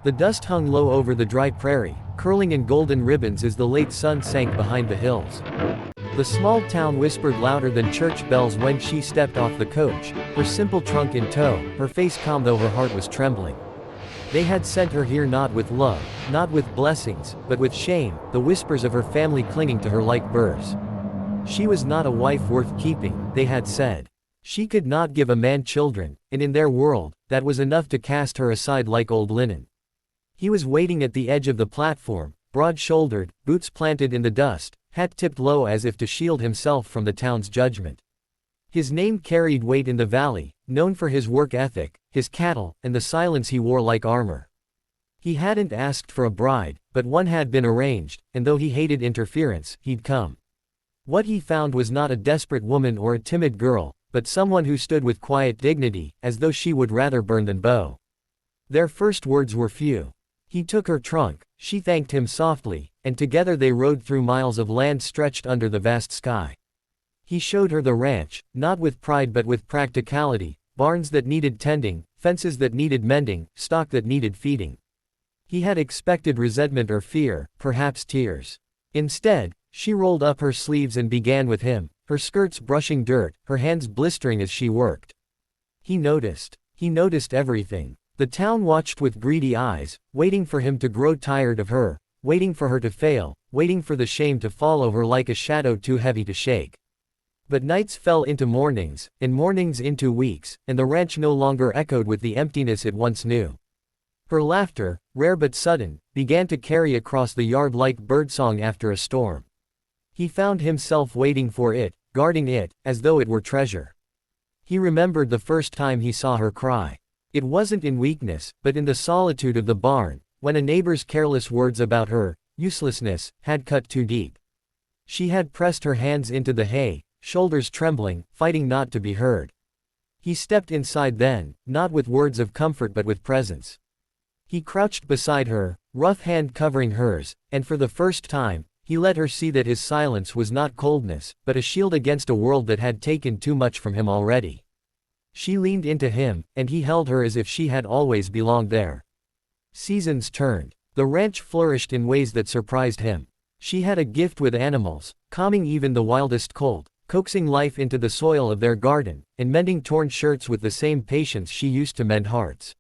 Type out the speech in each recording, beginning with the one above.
The dust hung low over the dry prairie, curling in golden ribbons as the late sun sank behind the hills. The small town whispered louder than church bells when she stepped off the coach, her simple trunk in tow, her face calm though her heart was trembling. They had sent her here not with love, not with blessings, but with shame, the whispers of her family clinging to her like burrs. She was not a wife worth keeping, they had said. She could not give a man children, and in their world, that was enough to cast her aside like old linen. He was waiting at the edge of the platform, broad-shouldered, boots planted in the dust, hat tipped low as if to shield himself from the town's judgment. His name carried weight in the valley, known for his work ethic, his cattle, and the silence he wore like armor. He hadn't asked for a bride, but one had been arranged, and though he hated interference, he'd come. What he found was not a desperate woman or a timid girl, but someone who stood with quiet dignity, as though she would rather burn than bow. Their first words were few. He took her trunk, she thanked him softly, and together they rode through miles of land stretched under the vast sky. He showed her the ranch, not with pride but with practicality, barns that needed tending, fences that needed mending, stock that needed feeding. He had expected resentment or fear, perhaps tears. Instead, she rolled up her sleeves and began with him, her skirts brushing dirt, her hands blistering as she worked. He noticed everything. The town watched with greedy eyes, waiting for him to grow tired of her, waiting for her to fail, waiting for the shame to follow her like a shadow too heavy to shake. But nights fell into mornings, and mornings into weeks, and the ranch no longer echoed with the emptiness it once knew. Her laughter, rare but sudden, began to carry across the yard like birdsong after a storm. He found himself waiting for it, guarding it, as though it were treasure. He remembered the first time he saw her cry. It wasn't in weakness, but in the solitude of the barn, when a neighbor's careless words about her uselessness had cut too deep. She had pressed her hands into the hay, shoulders trembling, fighting not to be heard. He stepped inside then, not with words of comfort but with presence. He crouched beside her, rough hand covering hers, and for the first time, he let her see that his silence was not coldness, but a shield against a world that had taken too much from him already. She leaned into him, and he held her as if she had always belonged there. Seasons turned. The ranch flourished in ways that surprised him. She had a gift with animals, calming even the wildest colt, coaxing life into the soil of their garden, and mending torn shirts with the same patience she used to mend hearts.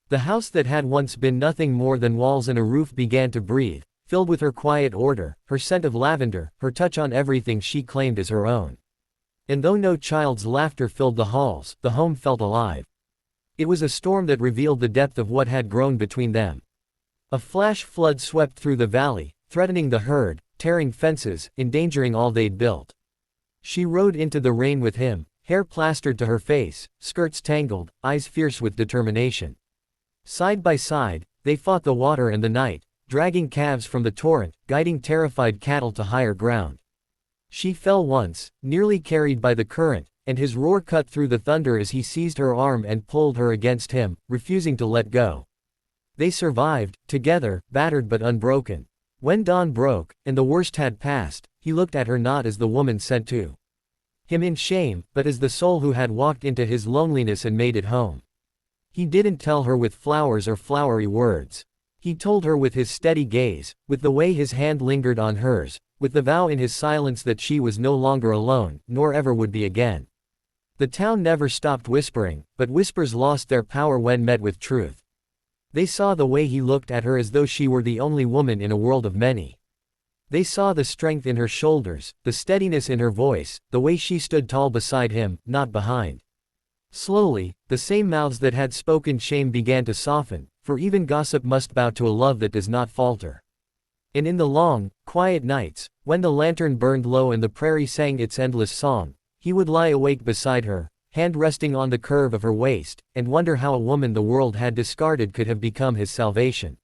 The house that had once been nothing more than walls and a roof began to breathe, filled with her quiet order, her scent of lavender, her touch on everything she claimed as her own. And though no child's laughter filled the halls, the home felt alive. It was a storm that revealed the depth of what had grown between them. A flash flood swept through the valley, threatening the herd, tearing fences, endangering all they'd built. She rode into the rain with him, hair plastered to her face, skirts tangled, eyes fierce with determination. Side by side, they fought the water and the night, dragging calves from the torrent, guiding terrified cattle to higher ground. She fell once, nearly carried by the current, and his roar cut through the thunder as he seized her arm and pulled her against him, refusing to let go. They survived, together, battered but unbroken. When dawn broke, and the worst had passed, he looked at her not as the woman sent to him in shame, but as the soul who had walked into his loneliness and made it home. He didn't tell her with flowers or flowery words. He told her with his steady gaze, with the way his hand lingered on hers, with the vow in his silence that she was no longer alone, nor ever would be again. The town never stopped whispering, but whispers lost their power when met with truth. They saw the way he looked at her as though she were the only woman in a world of many. They saw the strength in her shoulders, the steadiness in her voice, the way she stood tall beside him, not behind. Slowly, the same mouths that had spoken shame began to soften, for even gossip must bow to a love that does not falter. And in the long, quiet nights, when the lantern burned low and the prairie sang its endless song, he would lie awake beside her, hand resting on the curve of her waist, and wonder how a woman the world had discarded could have become his salvation.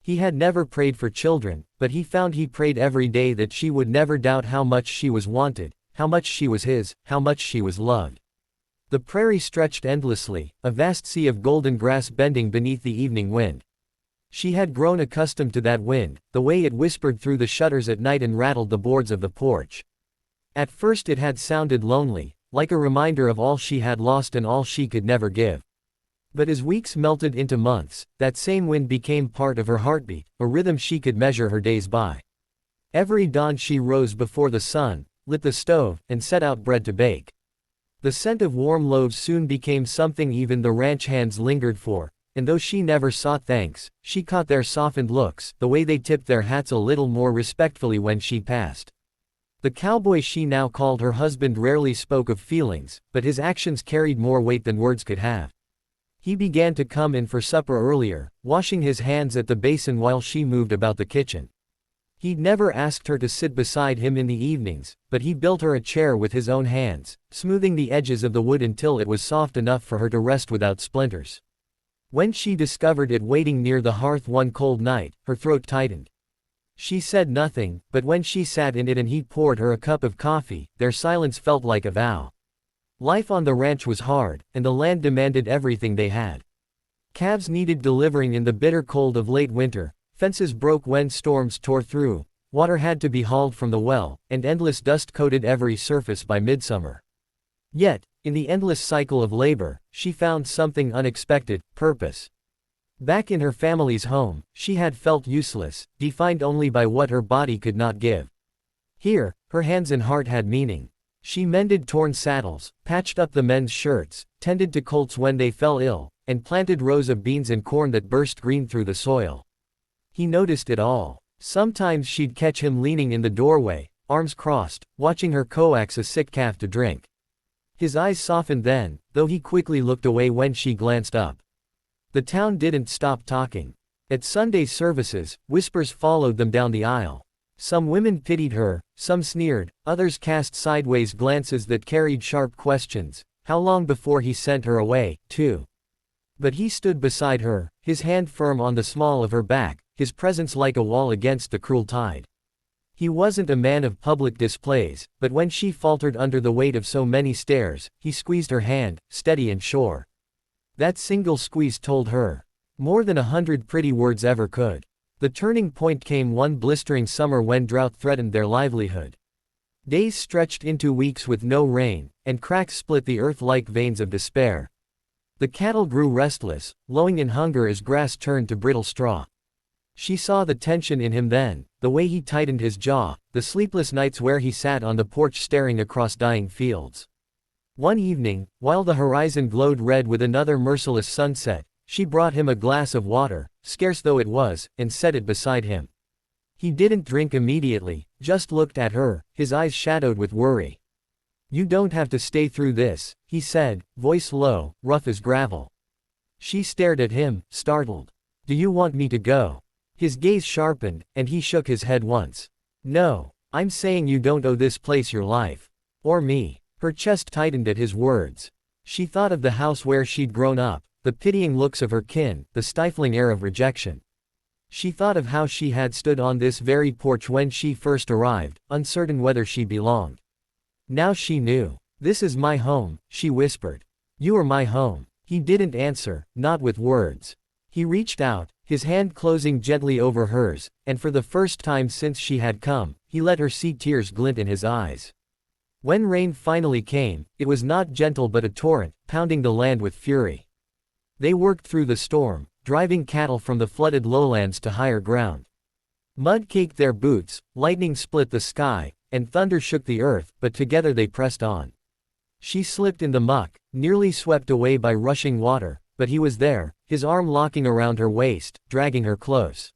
He had never prayed for children, but he found he prayed every day that she would never doubt how much she was wanted, how much she was his, how much she was loved. The prairie stretched endlessly, a vast sea of golden grass bending beneath the evening wind. She had grown accustomed to that wind, the way it whispered through the shutters at night and rattled the boards of the porch. At first it had sounded lonely, like a reminder of all she had lost and all she could never give. But as weeks melted into months, that same wind became part of her heartbeat, a rhythm she could measure her days by. Every dawn she rose before the sun, lit the stove, and set out bread to bake. The scent of warm loaves soon became something even the ranch hands lingered for, and though she never sought thanks, she caught their softened looks, the way they tipped their hats a little more respectfully when she passed. The cowboy she now called her husband rarely spoke of feelings, but his actions carried more weight than words could have. He began to come in for supper earlier, washing his hands at the basin while she moved about the kitchen. He'd never asked her to sit beside him in the evenings, but he built her a chair with his own hands, smoothing the edges of the wood until it was soft enough for her to rest without splinters. When she discovered it waiting near the hearth one cold night, her throat tightened. She said nothing, but when she sat in it and he poured her a cup of coffee, their silence felt like a vow. Life on the ranch was hard, and the land demanded everything they had. Calves needed delivering in the bitter cold of late winter, fences broke when storms tore through, water had to be hauled from the well, and endless dust coated every surface by midsummer. Yet, in the endless cycle of labor, she found something unexpected: purpose. Back in her family's home, she had felt useless, defined only by what her body could not give. Here, her hands and heart had meaning. She mended torn saddles, patched up the men's shirts, tended to colts when they fell ill, and planted rows of beans and corn that burst green through the soil. He noticed it all. Sometimes she'd catch him leaning in the doorway, arms crossed, watching her coax a sick calf to drink. His eyes softened then, though he quickly looked away when she glanced up. The town didn't stop talking. At Sunday services, whispers followed them down the aisle. Some women pitied her, some sneered, others cast sideways glances that carried sharp questions. How long before he sent her away, too? But he stood beside her, his hand firm on the small of her back, his presence like a wall against the cruel tide. He wasn't a man of public displays, but when she faltered under the weight of so many stares, he squeezed her hand, steady and sure. That single squeeze told her more than 100 pretty words ever could. The turning point came one blistering summer when drought threatened their livelihood. Days stretched into weeks with no rain, and cracks split the earth like veins of despair. The cattle grew restless, lowing in hunger as grass turned to brittle straw. She saw the tension in him then, the way he tightened his jaw, the sleepless nights where he sat on the porch staring across dying fields. One evening, while the horizon glowed red with another merciless sunset, she brought him a glass of water, scarce though it was, and set it beside him. He didn't drink immediately, just looked at her, his eyes shadowed with worry. "You don't have to stay through this," he said, voice low, rough as gravel. She stared at him, startled. "Do you want me to go?" His gaze sharpened, and he shook his head once. "No. I'm saying you don't owe this place your life. Or me." Her chest tightened at his words. She thought of the house where she'd grown up, the pitying looks of her kin, the stifling air of rejection. She thought of how she had stood on this very porch when she first arrived, uncertain whether she belonged. Now she knew. "This is my home," she whispered. "You are my home." He didn't answer, not with words. He reached out, his hand closing gently over hers, and for the first time since she had come, he let her see tears glint in his eyes. When rain finally came, it was not gentle but a torrent, pounding the land with fury. They worked through the storm, driving cattle from the flooded lowlands to higher ground. Mud caked their boots, lightning split the sky, and thunder shook the earth, but together they pressed on. She slipped in the muck, nearly swept away by rushing water, but he was there, his arm locking around her waist, dragging her close.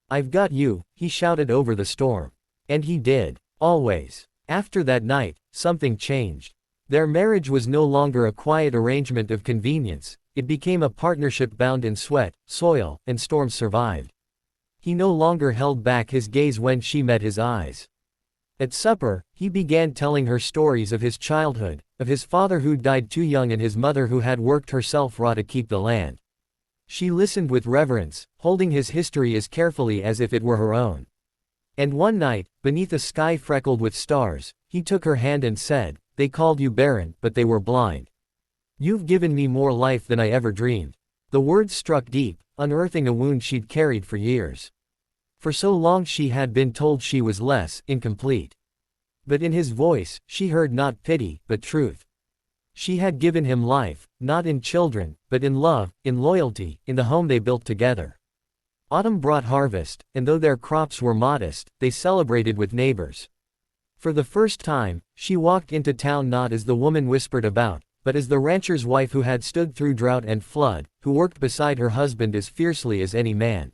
"I've got you," he shouted over the storm. And he did. Always. After that night, something changed. Their marriage was no longer a quiet arrangement of convenience, it became a partnership bound in sweat, soil, and storms survived. He no longer held back his gaze when she met his eyes. At supper, he began telling her stories of his childhood, of his father who died too young and his mother who had worked herself raw to keep the land. She listened with reverence, holding his history as carefully as if it were her own. And one night, beneath a sky freckled with stars, he took her hand and said, "They called you barren, but they were blind. You've given me more life than I ever dreamed." The words struck deep, unearthing a wound she'd carried for years. For so long she had been told she was less, incomplete. But in his voice, she heard not pity, but truth. She had given him life, not in children, but in love, in loyalty, in the home they built together. Autumn brought harvest, and though their crops were modest, they celebrated with neighbors. For the first time, she walked into town not as the woman whispered about, but as the rancher's wife who had stood through drought and flood, who worked beside her husband as fiercely as any man.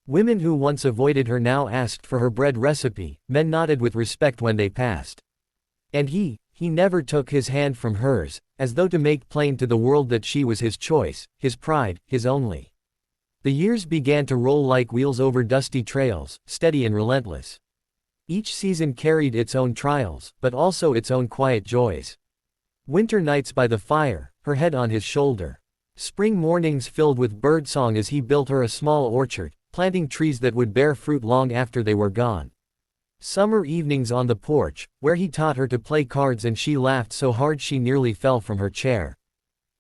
Women who once avoided her now asked for her bread recipe, men nodded with respect when they passed. And he never took his hand from hers, as though to make plain to the world that she was his choice, his pride, his only. The years began to roll like wheels over dusty trails, steady and relentless. Each season carried its own trials, but also its own quiet joys. Winter nights by the fire, her head on his shoulder. Spring mornings filled with birdsong as he built her a small orchard, planting trees that would bear fruit long after they were gone. Summer evenings on the porch, where he taught her to play cards and she laughed so hard she nearly fell from her chair.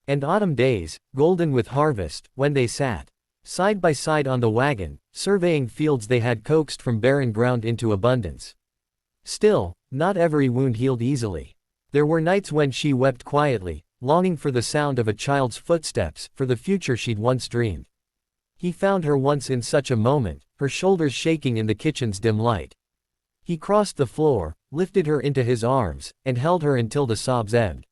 And autumn days, golden with harvest, when they sat side by side on the wagon, surveying fields they had coaxed from barren ground into abundance. Still, not every wound healed easily. There were nights when she wept quietly, longing for the sound of a child's footsteps, for the future she'd once dreamed. He found her once in such a moment, her shoulders shaking in the kitchen's dim light. He crossed the floor, lifted her into his arms, and held her until the sobs ebbed.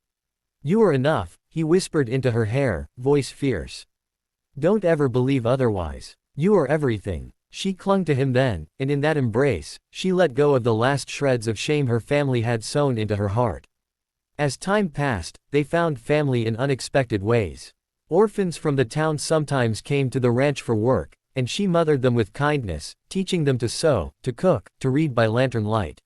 "You are enough," he whispered into her hair, voice fierce. "Don't ever believe otherwise. You are everything." She clung to him then, and in that embrace, she let go of the last shreds of shame her family had sewn into her heart. As time passed, they found family in unexpected ways. Orphans from the town sometimes came to the ranch for work, and she mothered them with kindness, teaching them to sew, to cook, to read by lantern light.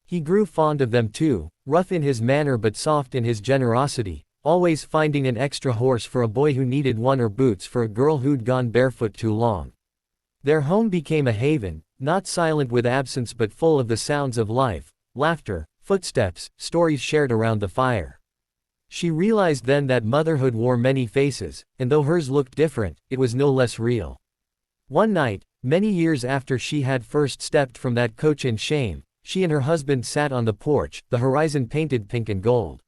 He grew fond of them too, rough in his manner but soft in his generosity, always finding an extra horse for a boy who needed one or boots for a girl who'd gone barefoot too long. Their home became a haven, not silent with absence but full of the sounds of life, laughter, footsteps, stories shared around the fire. She realized then that motherhood wore many faces, and though hers looked different, it was no less real. One night, many years after she had first stepped from that coach in shame, she and her husband sat on the porch, the horizon painted pink and gold.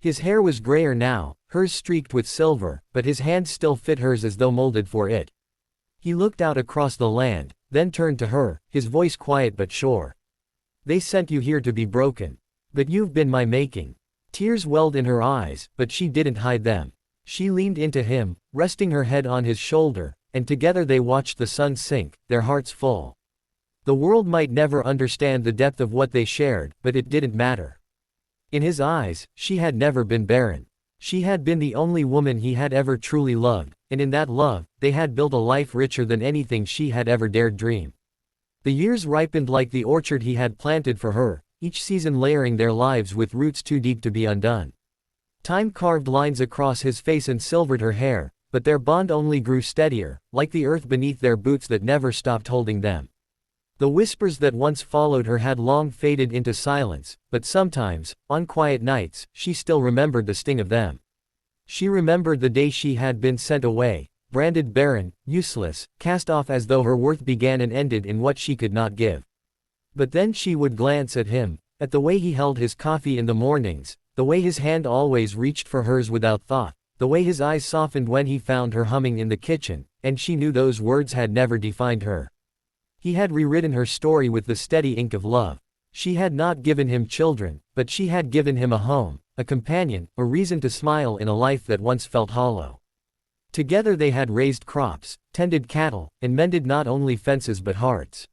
His hair was grayer now, hers streaked with silver, but his hands still fit hers as though molded for it. He looked out across the land, then turned to her, his voice quiet but sure. "They sent you here to be broken. But you've been my making." Tears welled in her eyes, but she didn't hide them. She leaned into him, resting her head on his shoulder, and together they watched the sun sink, their hearts full. The world might never understand the depth of what they shared, but it didn't matter. In his eyes, she had never been barren. She had been the only woman he had ever truly loved, and in that love, they had built a life richer than anything she had ever dared dream. The years ripened like the orchard he had planted for her, each season layering their lives with roots too deep to be undone. Time carved lines across his face and silvered her hair, but their bond only grew steadier, like the earth beneath their boots that never stopped holding them. The whispers that once followed her had long faded into silence, but sometimes, on quiet nights, she still remembered the sting of them. She remembered the day she had been sent away, branded barren, useless, cast off as though her worth began and ended in what she could not give. But then she would glance at him, at the way he held his coffee in the mornings, the way his hand always reached for hers without thought, the way his eyes softened when he found her humming in the kitchen, and she knew those words had never defined her. He had rewritten her story with the steady ink of love. She had not given him children, but she had given him a home, a companion, a reason to smile in a life that once felt hollow. Together they had raised crops, tended cattle, and mended not only fences but hearts.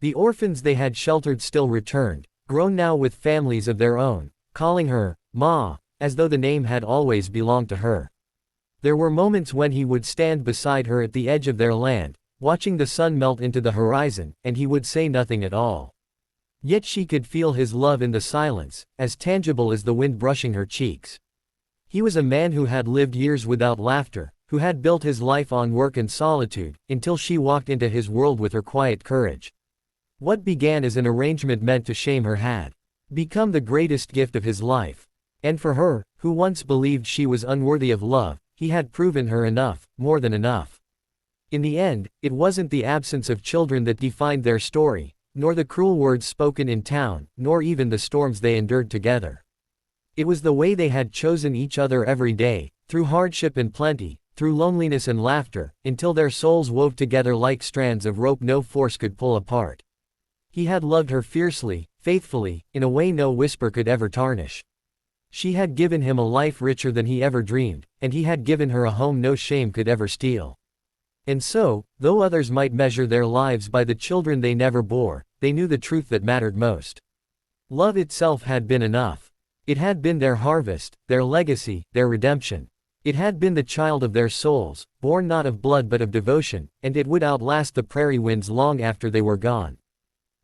The orphans they had sheltered still returned, grown now with families of their own, calling her, Ma, as though the name had always belonged to her. There were moments when he would stand beside her at the edge of their land, watching the sun melt into the horizon, and he would say nothing at all. Yet she could feel his love in the silence, as tangible as the wind brushing her cheeks. He was a man who had lived years without laughter, who had built his life on work and solitude, until she walked into his world with her quiet courage. What began as an arrangement meant to shame her had become the greatest gift of his life. And for her, who once believed she was unworthy of love, he had proven her enough, more than enough. In the end, it wasn't the absence of children that defined their story, nor the cruel words spoken in town, nor even the storms they endured together. It was the way they had chosen each other every day, through hardship and plenty, through loneliness and laughter, until their souls wove together like strands of rope no force could pull apart. He had loved her fiercely, faithfully, in a way no whisper could ever tarnish. She had given him a life richer than he ever dreamed, and he had given her a home no shame could ever steal. And so, though others might measure their lives by the children they never bore, they knew the truth that mattered most. Love itself had been enough. It had been their harvest, their legacy, their redemption. It had been the child of their souls, born not of blood but of devotion, and it would outlast the prairie winds long after they were gone.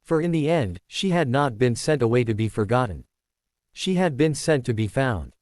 For in the end, she had not been sent away to be forgotten. She had been sent to be found.